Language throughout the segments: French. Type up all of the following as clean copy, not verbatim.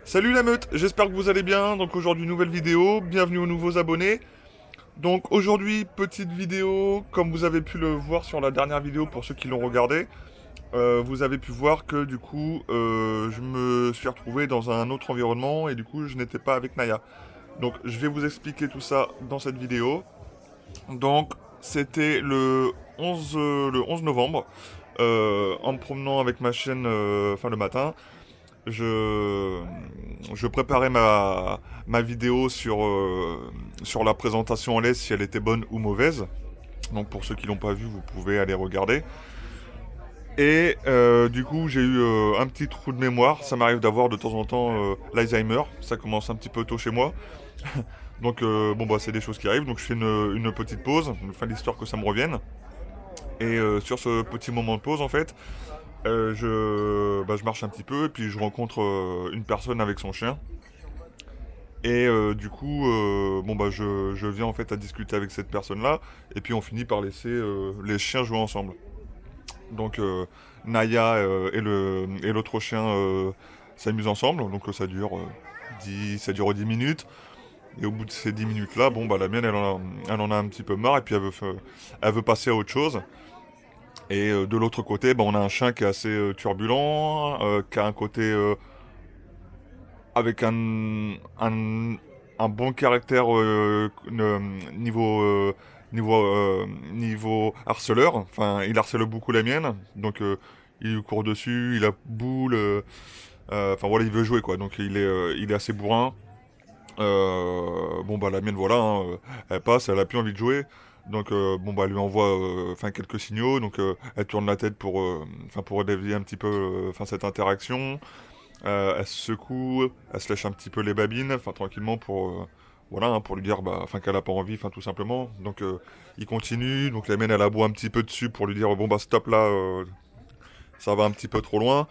Salut la meute, j'espère que vous allez bien. Donc aujourd'hui nouvelle vidéo, bienvenue aux nouveaux abonnés. Donc aujourd'hui petite vidéo, comme vous avez pu le voir sur la dernière vidéo pour ceux qui l'ont regardé, vous avez pu voir que du coup je me suis retrouvé dans un autre environnement et du coup je n'étais pas avec Naya. Donc je vais vous expliquer tout ça dans cette vidéo. Donc c'était le 11 novembre, en me promenant avec ma chaîne le matin. Je, je préparais ma vidéo sur la présentation en laisse, si elle était bonne ou mauvaise. Donc pour ceux qui l'ont pas vu, vous pouvez aller regarder. Et du coup, j'ai eu un petit trou de mémoire. Ça m'arrive d'avoir de temps en temps l'Alzheimer. Ça commence un petit peu tôt chez moi. Donc bon bah c'est des choses qui arrivent. Donc je fais une petite pause, fin l'histoire que ça me revienne. Et sur ce petit moment de pause en fait, je marche un petit peu et puis je rencontre une personne avec son chien. Et du coup, je viens en fait à discuter avec cette personne-là, et puis on finit par laisser les chiens jouer ensemble. Donc Naya et l'autre chien s'amusent ensemble, donc ça dure 10 minutes. Et au bout de ces 10 minutes-là, bon bah la mienne elle en a un petit peu marre, et puis elle veut passer à autre chose. Et de l'autre côté, bah, on a un chien qui est assez turbulent, qui a un côté avec un bon caractère niveau harceleur. Enfin, il harcèle beaucoup la mienne, donc il lui court dessus, il a boule. Enfin voilà, il veut jouer quoi, donc il est assez bourrin. Bon bah la mienne voilà, hein, elle passe, elle a plus envie de jouer. Donc bon bah elle lui envoie quelques signaux, donc elle tourne la tête pour dévier un petit peu cette interaction. Elle se secoue, elle se lèche un petit peu les babines, enfin tranquillement voilà, hein, pour lui dire qu'elle a pas envie, enfin tout simplement. Donc il continue, donc la mienne elle aboie un petit peu dessus pour lui dire bon bah stop là, ça va un petit peu trop loin.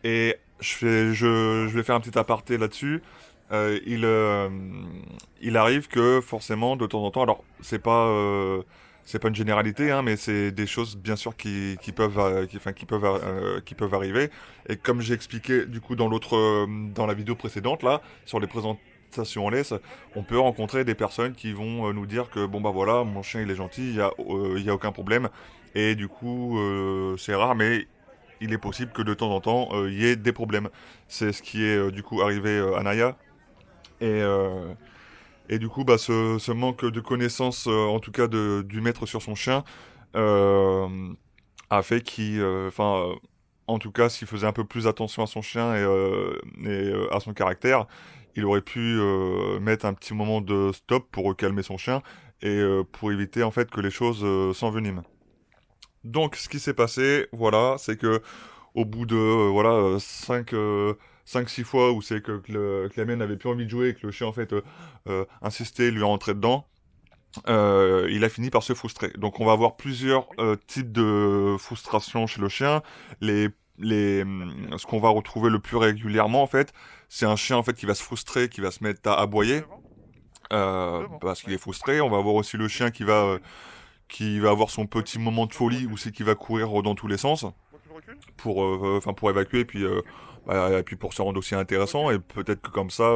Et je vais faire un petit aparté là-dessus. Euh, il, euh, il arrive que forcément de temps en temps, alors c'est pas une généralité, hein, mais c'est des choses bien sûr qui peuvent arriver. Et comme j'ai expliqué du coup dans la vidéo précédente là, sur les présentations en laisse, on peut rencontrer des personnes qui vont nous dire que bon bah voilà, mon chien il est gentil, il y a aucun problème. Et du coup, c'est rare, mais il est possible que de temps en temps, il y ait des problèmes. C'est ce qui est du coup arrivé à Naya. Et, euh, et du coup, bah, ce manque de connaissance, en tout cas du maître sur son chien, euh, a fait en tout cas, s'il faisait un peu plus attention à son chien et à son caractère, il aurait pu mettre un petit moment de stop pour calmer son chien et pour éviter en fait que les choses s'enveniment. Donc, ce qui s'est passé, voilà, c'est que au bout de 5-6 fois où c'est que la mienne n'avait plus envie de jouer et que le chien en fait insistait, lui rentrait dedans, il a fini par se frustrer. Donc on va avoir plusieurs types de frustration chez le chien. Ce qu'on va retrouver le plus régulièrement en fait, c'est un chien en fait qui va se frustrer, qui va se mettre à aboyer parce qu'il est frustré. On va avoir aussi le chien qui va avoir son petit moment de folie où c'est qu'il va courir dans tous les sens pour évacuer et puis pour se rendre aussi intéressant et peut-être que comme ça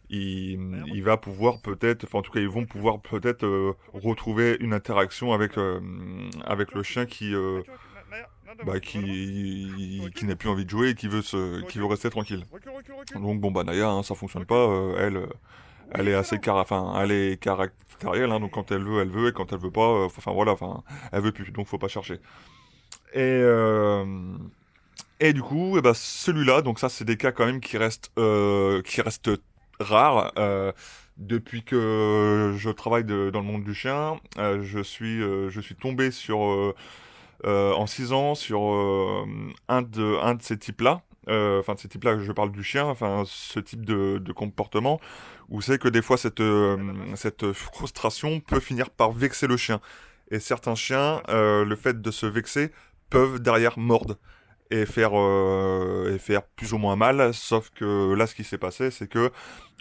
il va pouvoir peut-être enfin en tout cas ils vont pouvoir peut-être retrouver une interaction avec le chien qui n'a plus envie de jouer et qui veut rester tranquille. Donc bon bah Naya hein, ça fonctionne pas elle est elle est caractérielle hein, donc quand elle veut et quand elle veut pas elle veut plus donc faut pas chercher. Et et du coup, eh ben, celui-là, donc ça, c'est des cas quand même qui restent rares. Depuis que je travaille dans le monde du chien, je suis tombé en 6 ans sur un de ces types-là. De ces types-là, je parle du chien, enfin, ce type de comportement, où c'est que des fois, cette frustration peut finir par vexer le chien. Et certains chiens, le fait de se vexer, peuvent derrière mordre et faire plus ou moins mal. Sauf que là, ce qui s'est passé, c'est que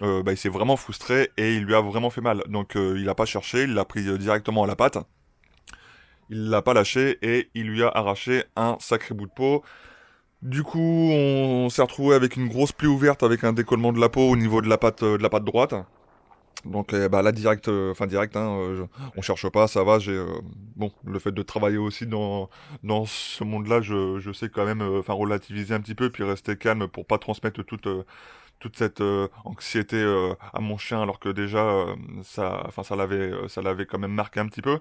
il s'est vraiment frustré et il lui a vraiment fait mal. Donc il a pas cherché, il l'a pris directement à la patte. Il l'a pas lâché et il lui a arraché un sacré bout de peau. Du coup, on s'est retrouvé avec une grosse plaie ouverte avec un décollement de la peau au niveau de la patte droite. Donc bah là direct, enfin direct, hein, on cherche pas, ça va. Bon, le fait de travailler aussi dans ce monde-là, je sais quand même, enfin relativiser un petit peu, puis rester calme pour pas transmettre toute cette anxiété à mon chien, alors que déjà enfin ça l'avait quand même marqué un petit peu.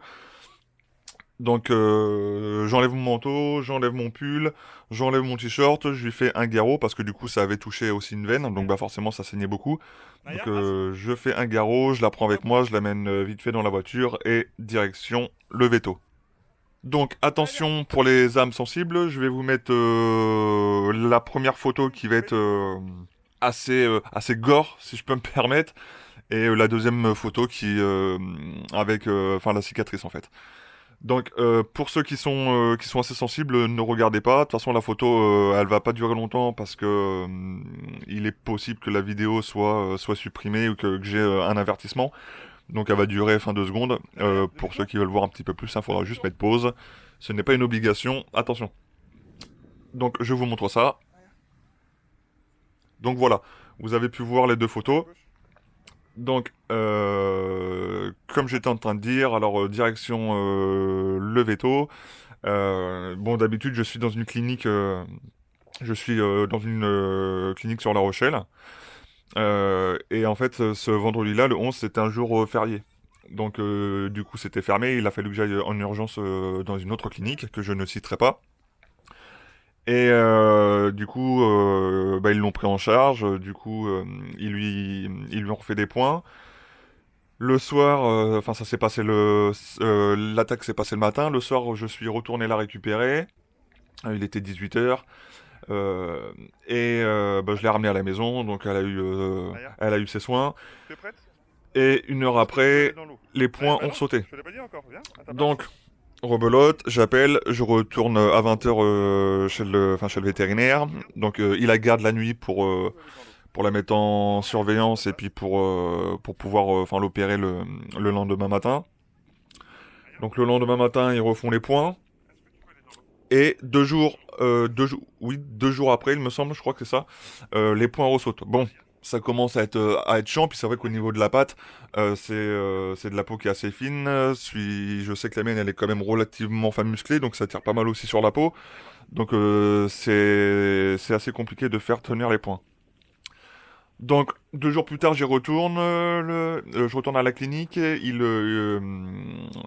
Donc j'enlève mon manteau, j'enlève mon pull, j'enlève mon t-shirt, je lui fais un garrot parce que du coup ça avait touché aussi une veine, donc bah forcément ça saignait beaucoup. Donc je fais un garrot, je la prends avec moi, je l'amène vite fait dans la voiture et direction le veto. Donc attention pour les âmes sensibles, je vais vous mettre la première photo qui va être assez gore si je peux me permettre, et la deuxième photo avec enfin la cicatrice en fait. Donc, pour ceux qui sont assez sensibles, ne regardez pas. De toute façon, la photo, elle va pas durer longtemps parce que il est possible que la vidéo soit supprimée ou que j'ai un avertissement. Donc, elle va durer fin 2 secondes. Pour ceux qui veulent voir un petit peu plus, il faudra juste mettre pause. Ce n'est pas une obligation. Attention. Donc, je vous montre ça. Donc voilà, vous avez pu voir les deux photos. Donc, comme j'étais en train de dire, alors direction le veto. Bon, d'habitude, je suis dans une clinique sur La Rochelle. Et en fait, ce vendredi-là, le 11, c'était un jour férié. Donc, du coup, c'était fermé. Il a fallu que j'aille en urgence dans une autre clinique que je ne citerai pas. Et du coup, bah, ils l'ont pris en charge. Du coup, ils lui ont refait des points. Le soir, enfin, ça s'est passé l'attaque s'est passée le matin. Le soir, je suis retourné la récupérer. Il était 18 h. Bah, je l'ai ramenée à la maison, donc elle a eu ses soins. Et 1 heure après, les points ont sauté. Donc, rebelote, j'appelle, je retourne à 20 h chez le vétérinaire. Donc, il la garde la nuit pour la mettre en surveillance et puis pour pouvoir l'opérer le lendemain matin. Donc, le lendemain matin, ils refont les points. Et 2 jours après, il me semble, je crois que c'est ça, les points ressautent. Bon, ça commence à être chiant, puis c'est vrai qu'au niveau de la pâte, c'est de la peau qui est assez fine. Je sais que la mienne, elle est quand même relativement musclée, donc ça tire pas mal aussi sur la peau. Donc c'est assez compliqué de faire tenir les points. Donc 2 jours plus tard, je retourne à la clinique.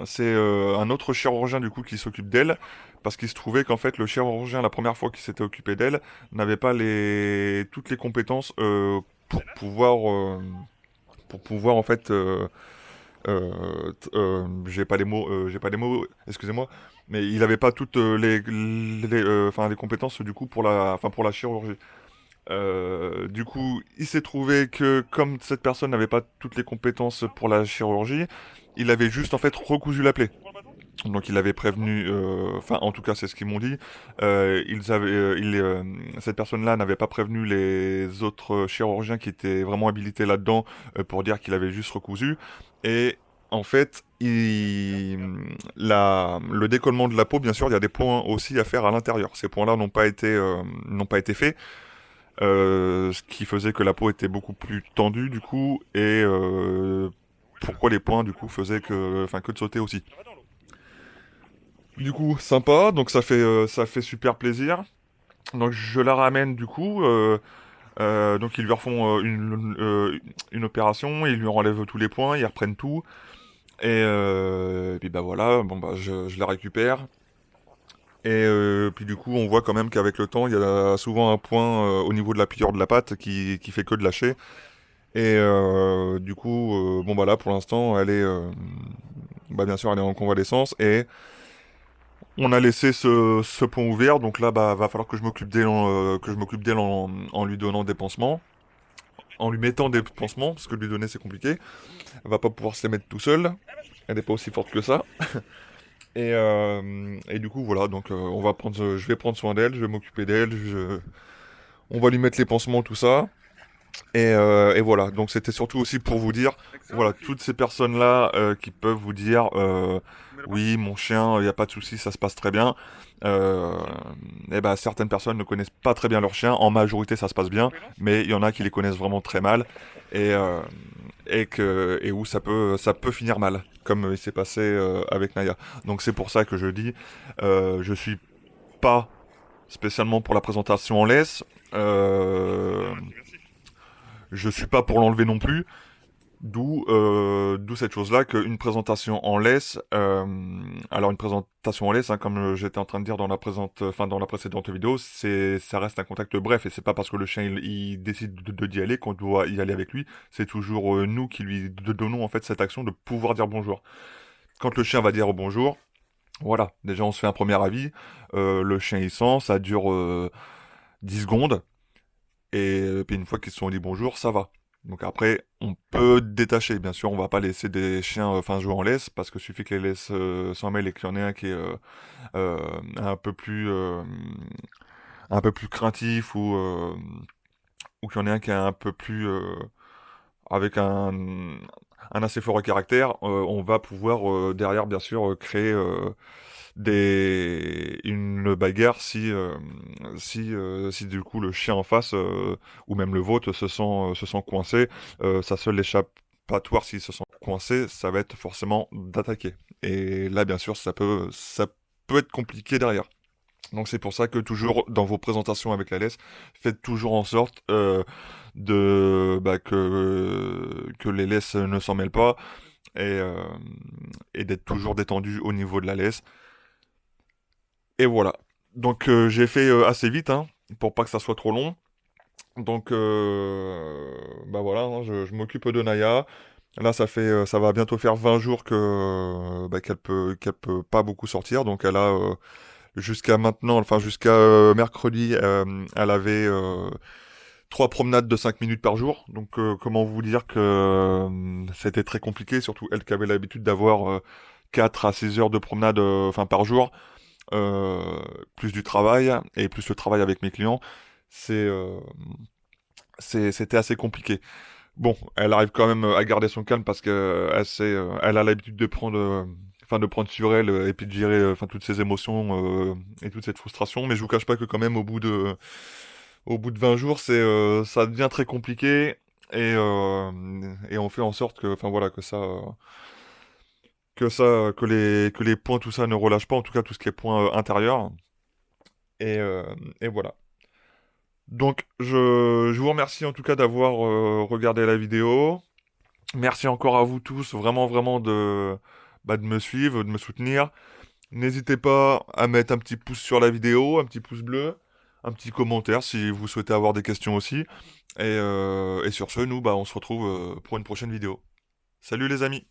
C'est un autre chirurgien du coup qui s'occupe d'elle, parce qu'il se trouvait qu'en fait le chirurgien la première fois qui s'était occupé d'elle n'avait pas toutes les compétences pour pouvoir en fait j'ai pas les mots, excusez-moi, mais il n'avait pas toutes les compétences du coup pour la chirurgie. Du coup, il s'est trouvé que comme cette personne n'avait pas toutes les compétences pour la chirurgie, il avait juste en fait recousu la plaie. Donc il avait prévenu, enfin en tout cas c'est ce qu'ils m'ont dit. Cette personne-là n'avait pas prévenu les autres chirurgiens qui étaient vraiment habilités là-dedans pour dire qu'il avait juste recousu. Et en fait, le décollement de la peau, bien sûr, il y a des points aussi à faire à l'intérieur. Ces points-là n'ont pas été faits. Ce qui faisait que la peau était beaucoup plus tendue du coup, et pourquoi les points du coup faisaient que de sauter aussi. Du coup, sympa, donc ça fait super plaisir. Donc je la ramène du coup, donc ils lui refont une opération, ils lui enlèvent tous les points, ils reprennent tout, et puis bah voilà, bon bah je la récupère. Et puis du coup, on voit quand même qu'avec le temps, il y a souvent un point au niveau de la pliure de la patte qui fait que de lâcher. Et du coup, bon bah là, pour l'instant, bah bien sûr, elle est en convalescence et on a laissé ce pont ouvert. Donc là, bah va falloir que je m'occupe d'elle en lui donnant des pansements, en lui mettant des pansements, parce que lui donner c'est compliqué. Elle va pas pouvoir se les mettre tout seul. Elle n'est pas aussi forte que ça. Et du coup, voilà, donc je vais prendre soin d'elle, je vais m'occuper d'elle, on va lui mettre les pansements, tout ça. Et voilà, donc c'était surtout aussi pour vous dire, voilà, toutes ces personnes-là qui peuvent vous dire, oui, mon chien, il n'y a pas de souci, ça se passe très bien. Euh, et ben, certaines personnes ne connaissent pas très bien leur chien. En majorité, ça se passe bien, mais il y en a qui les connaissent vraiment très mal et et où ça peut finir mal, comme il s'est passé avec Naya. Donc c'est pour ça que je dis, je suis pas spécialement pour la présentation en laisse. Je suis pas pour l'enlever non plus, d'où cette chose-là qu'une présentation en laisse. Alors une présentation en laisse, hein, comme j'étais en train de dire dans dans la précédente vidéo, ça reste un contact bref et c'est pas parce que le chien il décide d'y aller qu'on doit y aller avec lui. C'est toujours nous qui lui donnons en fait cette action de pouvoir dire bonjour. Quand le chien va dire bonjour, voilà, déjà on se fait un premier avis. Le chien il sent, ça dure 10 secondes. Et puis une fois qu'ils se sont dit bonjour, ça va. Donc après, on peut détacher. Bien sûr, on va pas laisser des chiens jouer en laisse, parce que suffit que les laisses s'en mêlent et qu'il y en ait un qui est un peu plus craintif ou qu'il y en ait un qui est un peu plus avec un assez fort caractère, on va pouvoir derrière bien sûr créer une bagarre si du coup le chien en face ou même le vôtre se sent coincé. Sa seule échappatoire s'il se sent coincé, ça va être forcément d'attaquer. Et là bien sûr ça peut être compliqué derrière. Donc c'est pour ça que toujours dans vos présentations avec la laisse, faites toujours en sorte que les laisses ne s'en mêlent pas et, euh, et d'être toujours détendu au niveau de la laisse. Et voilà. Donc j'ai fait assez vite, hein, pour pas que ça soit trop long. Donc bah voilà, hein, je m'occupe de Naya. Là ça va bientôt faire 20 jours qu'elle peut pas beaucoup sortir. Donc elle a jusqu'à maintenant, enfin jusqu'à mercredi, elle avait 3 promenades de 5 minutes par jour. Donc comment vous dire que c'était très compliqué, surtout elle qui avait l'habitude d'avoir 4 à 6 heures de promenade par jour euh, plus du travail et plus le travail avec mes clients, c'est, euh, c'était assez compliqué. Bon, elle arrive quand même à garder son calme parce que elle a l'habitude de prendre, de prendre sur elle et puis de gérer, toutes ses émotions et toute cette frustration. Mais je vous cache pas que quand même au bout de 20 jours, ça devient très compliqué et on fait en sorte que, que les points, tout ça ne relâche pas, en tout cas tout ce qui est points intérieurs. Et voilà. Donc, je vous remercie en tout cas d'avoir regardé la vidéo. Merci encore à vous tous, vraiment, vraiment de me suivre, de me soutenir. N'hésitez pas à mettre un petit pouce sur la vidéo, un petit pouce bleu, un petit commentaire si vous souhaitez avoir des questions aussi. Et sur ce, nous, on se retrouve pour une prochaine vidéo. Salut les amis!